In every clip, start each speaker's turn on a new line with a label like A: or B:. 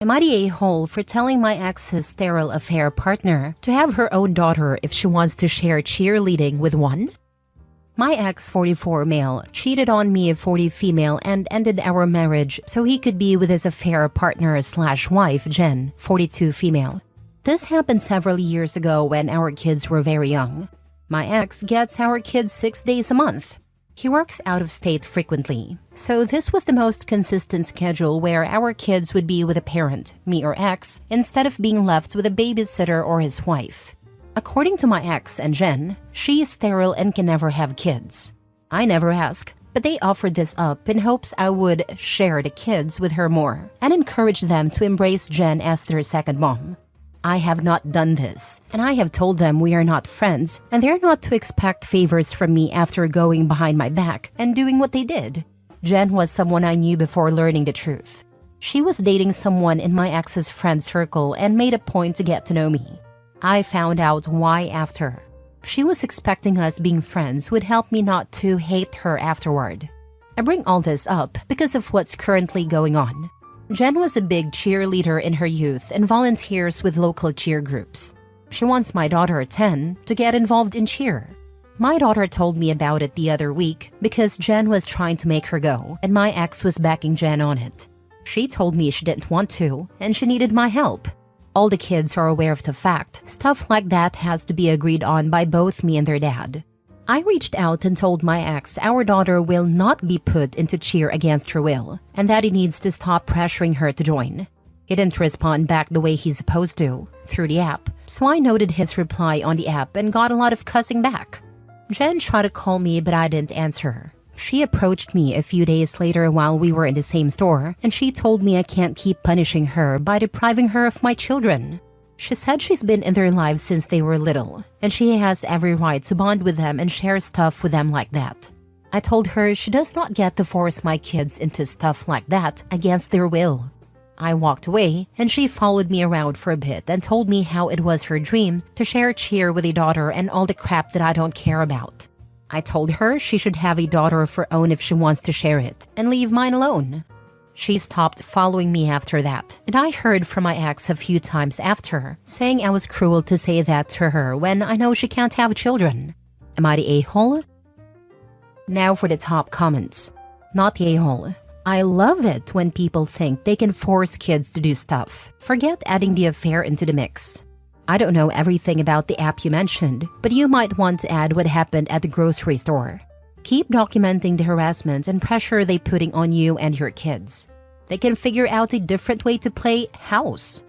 A: Am I the a-hole for telling my ex's sterile affair partner to have her own daughter if she wants to share cheerleading with one? My ex, 44 male, cheated on me, 40 female, and ended our marriage so he could be with his affair partner/wife, Jen, 42 female. This happened several years ago when our kids were very young. My ex gets our kids 6 days a month. He works out of state frequently, so this was the most consistent schedule where our kids would be with a parent, me or ex, instead of being left with a babysitter or his wife. According to my ex and Jen, she is sterile and can never have kids. I never ask, but they offered this up in hopes I would share the kids with her more and encourage them to embrace Jen as their second mom. I have not done this, and I have told them we are not friends and they're not to expect favors from me after going behind my back and doing what they did. Jen was someone I knew before learning the truth. She was dating someone in my ex's friend circle and made a point to get to know me. I found out why after. She was expecting us being friends would help me not to hate her afterward. I bring all this up because of what's currently going on. Jen was a big cheerleader in her youth and volunteers with local cheer groups. She wants my daughter, 10, to get involved in cheer. My daughter told me about it the other week because Jen was trying to make her go and my ex was backing Jen on it. She told me she didn't want to and she needed my help. All the kids are aware of the fact stuff like that has to be agreed on by both me and their dad. I reached out and told my ex our daughter will not be put into cheer against her will and that he needs to stop pressuring her to join. He didn't respond back the way he's supposed to, through the app, so I noted his reply on the app and got a lot of cussing back. Jen tried to call me but I didn't answer. She approached me a few days later while we were in the same store and she told me I can't keep punishing her by depriving her of my children. She said she's been in their lives since they were little, and she has every right to bond with them and share stuff with them like that. I told her she does not get to force my kids into stuff like that against their will. I walked away, and she followed me around for a bit and told me how it was her dream to share cheer with a daughter and all the crap that I don't care about. I told her she should have a daughter of her own if she wants to share it, and leave mine alone. She stopped following me after that, and I heard from my ex a few times after, saying I was cruel to say that to her when I know she can't have children. Am I the a-hole? Now for the top comments. Not the a-hole. I love it when people think they can force kids to do stuff. Forget adding the affair into the mix. I don't know everything about the app you mentioned, but you might want to add what happened at the grocery store. Keep documenting the harassment and pressure they putting on you and your kids. They can figure out a different way to play house.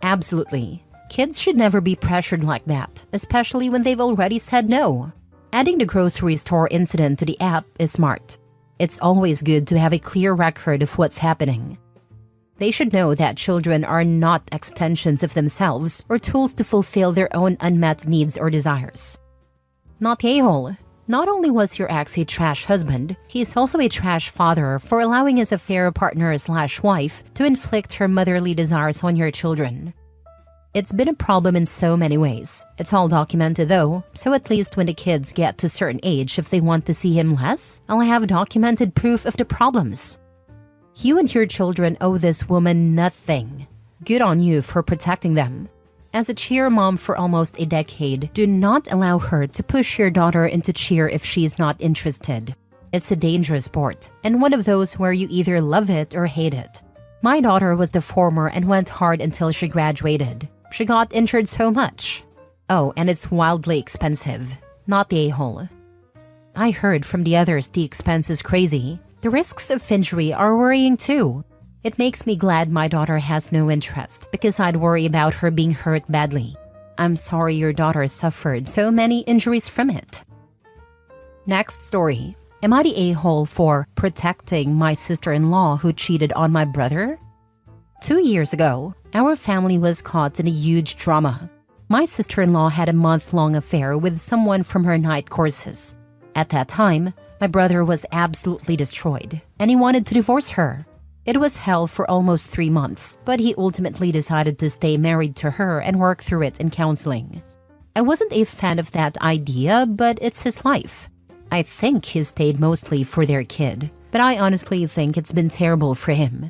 A: Absolutely. Kids should never be pressured like that, especially when they've already said no. Adding the grocery store incident to the app is smart. It's always good to have a clear record of what's happening. They should know that children are not extensions of themselves or tools to fulfill their own unmet needs or desires. Not the a-hole. Not only was your ex a trash husband, he's also a trash father for allowing his affair partner/wife to inflict her motherly desires on your children. It's been a problem in so many ways. It's all documented though, so at least when the kids get to a certain age, if they want to see him less, I'll have documented proof of the problems. You and your children owe this woman nothing. Good on you for protecting them. As a cheer mom for almost a decade, do not allow her to push your daughter into cheer if she's not interested. It's a dangerous sport, and one of those where you either love it or hate it. My daughter was the former and went hard until she graduated. She got injured so much. Oh, and it's wildly expensive. Not the a-hole. I heard from the others the expense is crazy. The risks of injury are worrying too. It makes me glad my daughter has no interest because I'd worry about her being hurt badly. I'm sorry your daughter suffered so many injuries from it. Next story. Am I the a-hole for protecting my sister-in-law who cheated on my brother? 2 years ago, our family was caught in a huge drama. My sister-in-law had a month-long affair with someone from her night courses. At that time, my brother was absolutely destroyed, and he wanted to divorce her. It was hell for almost 3 months, but he ultimately decided to stay married to her and work through it in counseling. I wasn't a fan of that idea, but it's his life. I think he stayed mostly for their kid, but I honestly think it's been terrible for him.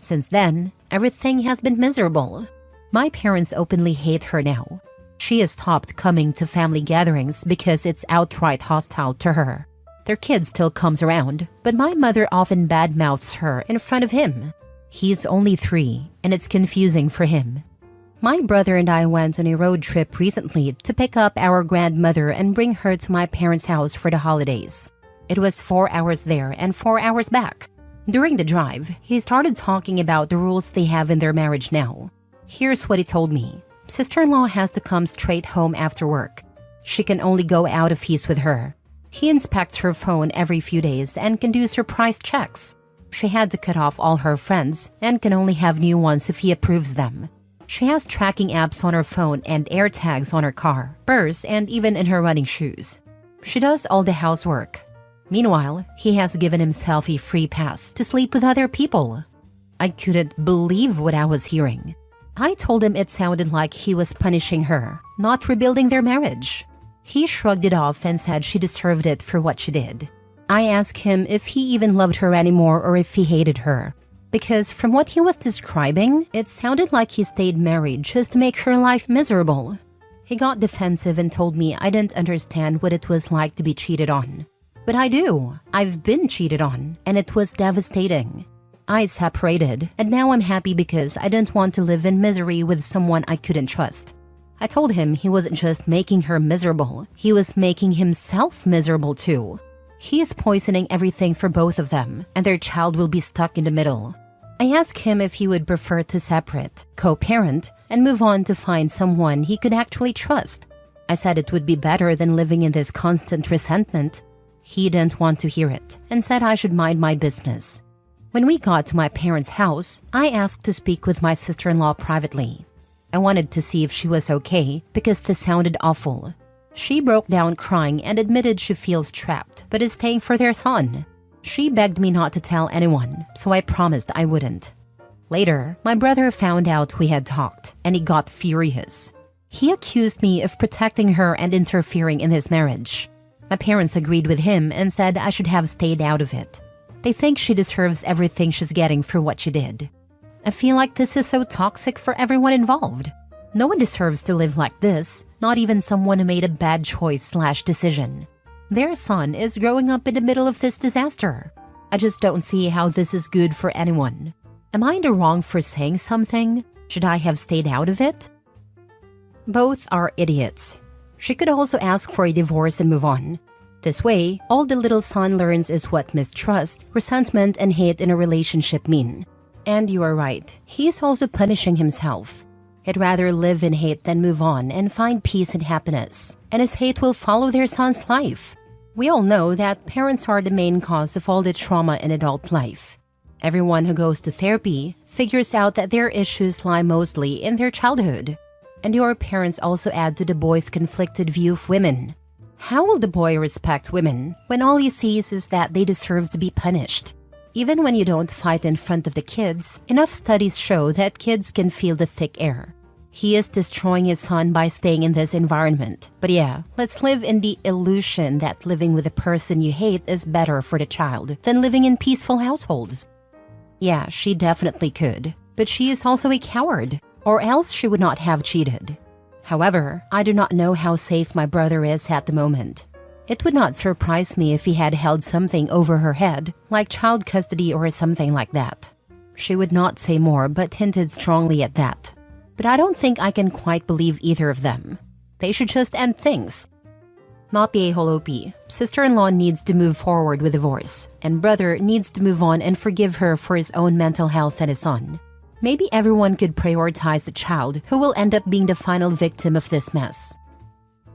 A: Since then, Everything has been miserable. My parents openly hate her now. She has stopped coming to family gatherings because it's outright hostile to her. Their kid still comes around, but my mother often badmouths her in front of him. He's only 3, and it's confusing for him. My brother and I went on a road trip recently to pick up our grandmother and bring her to my parents' house for the holidays. It was 4 hours there and 4 hours back. During the drive, he started talking about the rules they have in their marriage now. Here's what he told me. Sister-in-law has to come straight home after work. She can only go out if he's with her. He inspects her phone every few days and can do surprise checks. She had to cut off all her friends and can only have new ones if he approves them. She has tracking apps on her phone and AirTags on her car, purse, and even in her running shoes. She does all the housework. Meanwhile, he has given himself a free pass to sleep with other people. I couldn't believe what I was hearing. I told him it sounded like he was punishing her, not rebuilding their marriage. He shrugged it off and said she deserved it for what she did. I asked him if he even loved her anymore or if he hated her. Because from what he was describing, it sounded like he stayed married just to make her life miserable. He got defensive and told me I didn't understand what it was like to be cheated on. But I do. I've been cheated on, and it was devastating. I separated, and now I'm happy because I didn't want to live in misery with someone I couldn't trust. I told him he wasn't just making her miserable, he was making himself miserable too. He is poisoning everything for both of them, and their child will be stuck in the middle. I asked him if he would prefer to separate, co-parent, and move on to find someone he could actually trust. I said it would be better than living in this constant resentment. He didn't want to hear it, and said I should mind my business. When we got to my parents' house, I asked to speak with my sister-in-law privately. I wanted to see if she was okay because this sounded awful. She broke down crying and admitted she feels trapped but is staying for their son. She begged me not to tell anyone, so I promised I wouldn't. Later, my brother found out we had talked, and he got furious. He accused me of protecting her and interfering in his marriage. My parents agreed with him and said I should have stayed out of it. They think she deserves everything she's getting for what she did. I feel like this is so toxic for everyone involved. No one deserves to live like this, not even someone who made a bad choice/decision. Their son is growing up in the middle of this disaster. I just don't see how this is good for anyone. Am I in the wrong for saying something? Should I have stayed out of it? Both are idiots. She could also ask for a divorce and move on. This way, all the little son learns is what mistrust, resentment, and hate in a relationship mean. And you are right, he's also punishing himself. He'd rather live in hate than move on and find peace and happiness, and his hate will follow their son's life. We all know that parents are the main cause of all the trauma in adult life. Everyone who goes to therapy figures out that their issues lie mostly in their childhood. And your parents also add to the boy's conflicted view of women. How will the boy respect women when all he sees is that they deserve to be punished? Even when you don't fight in front of the kids, enough studies show that kids can feel the thick air. He is destroying his son by staying in this environment. But yeah, let's live in the illusion that living with a person you hate is better for the child than living in peaceful households. Yeah, she definitely could, but she is also a coward, or else she would not have cheated. However, I do not know how safe my brother is at the moment. It would not surprise me if he had held something over her head, like child custody or something like that. She would not say more but hinted strongly at that. But I don't think I can quite believe either of them. They should just end things. Not the a-hole OP. Sister-in-law needs to move forward with divorce, and brother needs to move on and forgive her for his own mental health and his son. Maybe everyone could prioritize the child who will end up being the final victim of this mess.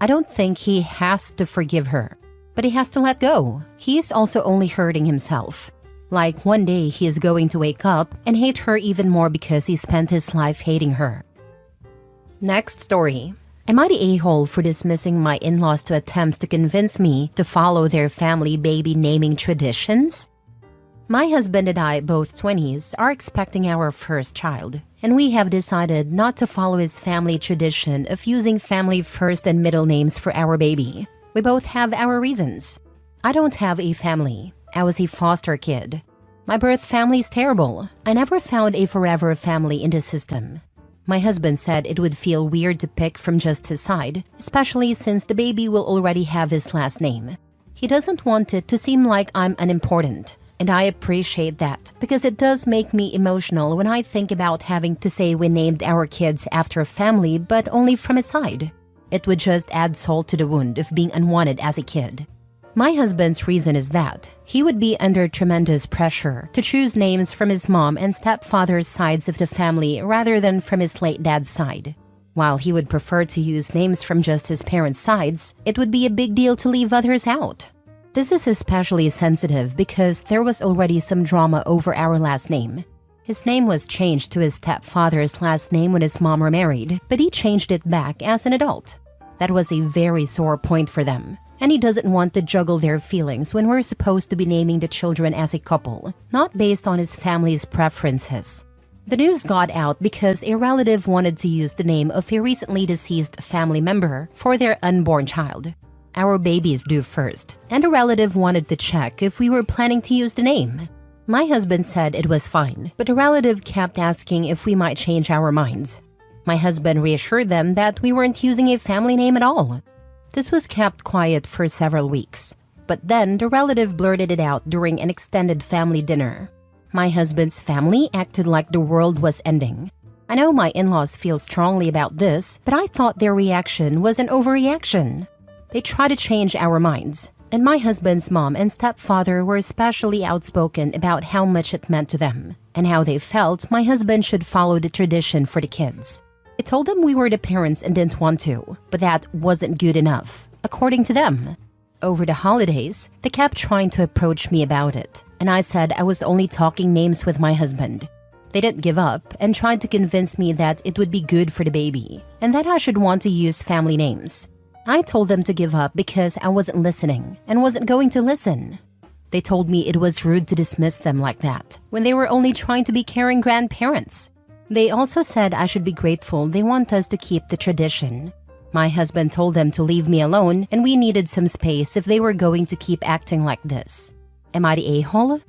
A: I don't think he has to forgive her, but he has to let go. He is also only hurting himself. Like one day he is going to wake up and hate her even more because he spent his life hating her. Next story. Am I the a-hole for dismissing my in-laws to attempts to convince me to follow their family baby naming traditions? My husband and I, both 20s, are expecting our first child, and we have decided not to follow his family tradition of using family first and middle names for our baby. We both have our reasons. I don't have a family. I was a foster kid. My birth family's terrible. I never found a forever family in the system. My husband said it would feel weird to pick from just his side, especially since the baby will already have his last name. He doesn't want it to seem like I'm unimportant, and I appreciate that because it does make me emotional when I think about having to say we named our kids after a family but only from his side. It would just add salt to the wound of being unwanted as a kid. My husband's reason is that he would be under tremendous pressure to choose names from his mom and stepfather's sides of the family rather than from his late dad's side. While he would prefer to use names from just his parents' sides, it would be a big deal to leave others out. This is especially sensitive because there was already some drama over our last name. His name was changed to his stepfather's last name when his mom remarried, but he changed it back as an adult. That was a very sore point for them. And he doesn't want to juggle their feelings when we're supposed to be naming the children as a couple, not based on his family's preferences. The news got out because a relative wanted to use the name of a recently deceased family member for their unborn child. Our baby's due first, and a relative wanted to check if we were planning to use the name. My husband said it was fine, but a relative kept asking if we might change our minds. My husband reassured them that we weren't using a family name at all. This was kept quiet for several weeks, but then the relative blurted it out during an extended family dinner. My husband's family acted like the world was ending. I know my in-laws feel strongly about this, but I thought their reaction was an overreaction. They tried to change our minds, and my husband's mom and stepfather were especially outspoken about how much it meant to them, and how they felt my husband should follow the tradition for the kids. I told them we were the parents and didn't want to, but that wasn't good enough, according to them. Over the holidays, they kept trying to approach me about it, and I said I was only talking names with my husband. They didn't give up and tried to convince me that it would be good for the baby, and that I should want to use family names. I told them to give up because I wasn't listening and wasn't going to listen. They told me it was rude to dismiss them like that, when they were only trying to be caring grandparents. They also said I should be grateful they want us to keep the tradition. My husband told them to leave me alone and we needed some space if they were going to keep acting like this. Am I the a-hole?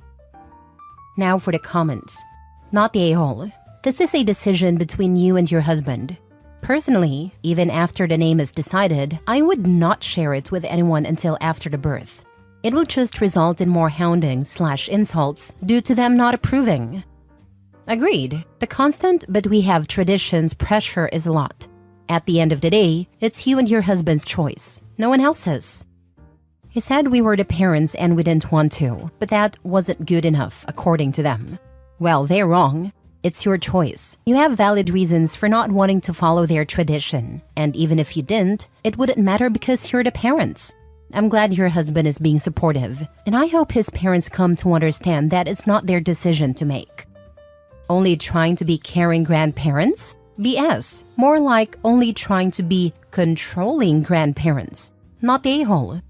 A: Now for the comments. Not the a-hole. This is a decision between you and your husband. Personally, even after the name is decided, I would not share it with anyone until after the birth. It will just result in more hounding/insults due to them not approving. Agreed. The constant "but we have traditions" pressure is a lot. At the end of the day, it's you and your husband's choice, no one else's. He said we were the parents and we didn't want to, but that wasn't good enough, according to them. Well, they're wrong. It's your choice. You have valid reasons for not wanting to follow their tradition, and even if you didn't, it wouldn't matter because you're the parents. I'm glad your husband is being supportive, and I hope his parents come to understand that it's not their decision to make. Only trying to be caring grandparents? BS. More like only trying to be controlling grandparents, not the a-hole.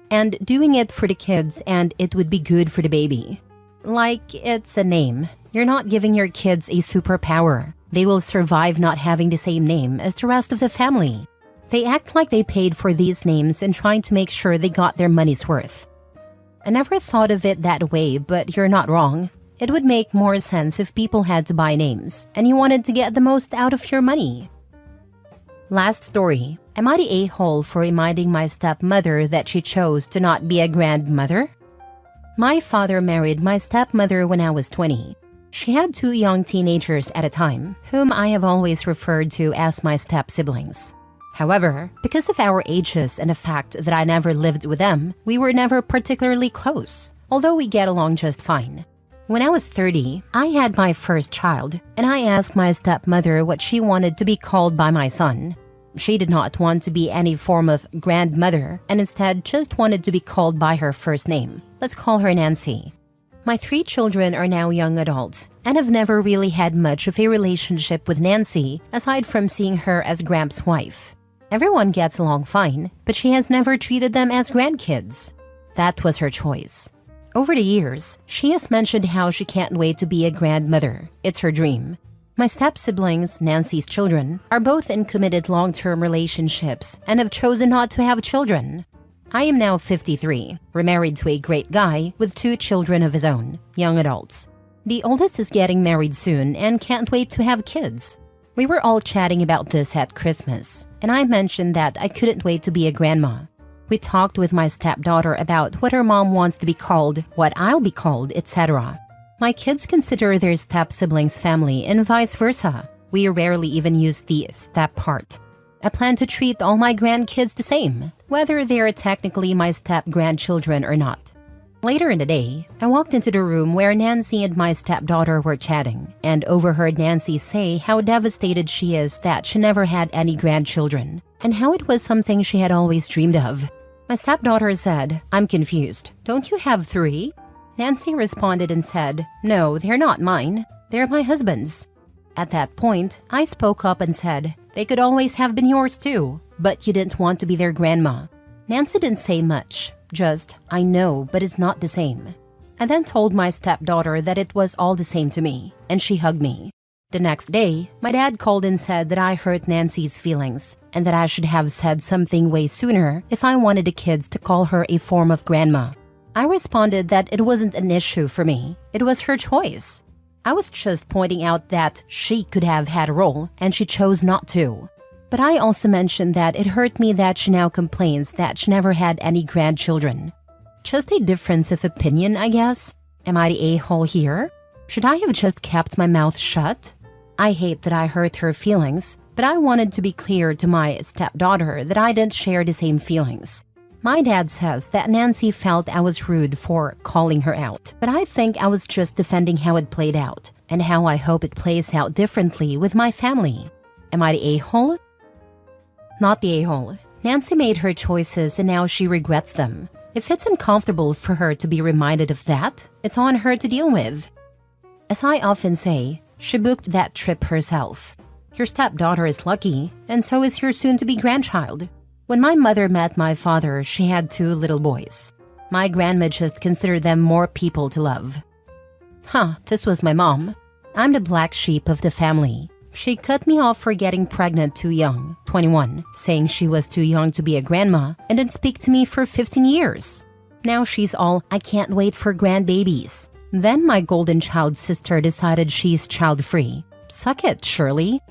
A: And doing it for the kids and it would be good for the baby. Like it's a name. You're not giving your kids a superpower. They will survive not having the same name as the rest of the family. They act like they paid for these names and trying to make sure they got their money's worth. I never thought of it that way, but you're not wrong. It would make more sense if people had to buy names, and you wanted to get the most out of your money. Last story. Am I the a-hole for reminding my stepmother that she chose to not be a grandmother? My father married my stepmother when I was 20. She had 2 young teenagers at a time, whom I have always referred to as my step-siblings. However, because of our ages and the fact that I never lived with them, we were never particularly close, although we get along just fine. When I was 30, I had my first child, and I asked my stepmother what she wanted to be called by my son. She did not want to be any form of grandmother, and instead just wanted to be called by her first name. Let's call her Nancy. My 3 children are now young adults, and have never really had much of a relationship with Nancy, aside from seeing her as Gramps' wife. Everyone gets along fine, but she has never treated them as grandkids. That was her choice. Over the years, she has mentioned how she can't wait to be a grandmother. It's her dream. My step-siblings, Nancy's children, are both in committed long-term relationships and have chosen not to have children. I am now 53, remarried to a great guy with 2 children of his own, young adults. The oldest is getting married soon and can't wait to have kids. We were all chatting about this at Christmas, and I mentioned that I couldn't wait to be a grandma. We talked with my stepdaughter about what her mom wants to be called, what I'll be called, etc. My kids consider their step-siblings family and vice versa. We rarely even use the step part. I plan to treat all my grandkids the same, whether they are technically my step-grandchildren or not. Later in the day, I walked into the room where Nancy and my stepdaughter were chatting and overheard Nancy say how devastated she is that she never had any grandchildren and how it was something she had always dreamed of. My stepdaughter said, "I'm confused. Don't you have 3?" Nancy responded and said, "No, they're not mine. They're my husband's." At that point, I spoke up and said, "They could always have been yours too, but you didn't want to be their grandma." Nancy didn't say much, just, "I know, but it's not the same." I then told my stepdaughter that it was all the same to me, and she hugged me. The next day, my dad called and said that I hurt Nancy's feelings, and that I should have said something way sooner if I wanted the kids to call her a form of grandma. I responded that it wasn't an issue for me, it was her choice. I was just pointing out that she could have had a role and she chose not to. But I also mentioned that it hurt me that she now complains that she never had any grandchildren. Just a difference of opinion, I guess. Am I the a-hole here? Should I have just kept my mouth shut? I hate that I hurt her feelings, but I wanted to be clear to my stepdaughter that I didn't share the same feelings. My dad says that Nancy felt I was rude for calling her out, but I think I was just defending how it played out and how I hope it plays out differently with my family. Am I the a-hole? Not the a-hole. Nancy made her choices and now she regrets them. If it's uncomfortable for her to be reminded of that, it's on her to deal with. As I often say, she booked that trip herself. Your stepdaughter is lucky, and so is your soon-to-be grandchild. When my mother met my father, she had 2 little boys. My grandma just considered them more people to love. This was my mom. I'm the black sheep of the family. She cut me off for getting pregnant too young, 21, saying she was too young to be a grandma, and didn't speak to me for 15 years. Now she's all, "I can't wait for grandbabies." Then my golden child sister decided she's child-free. Suck it, Shirley.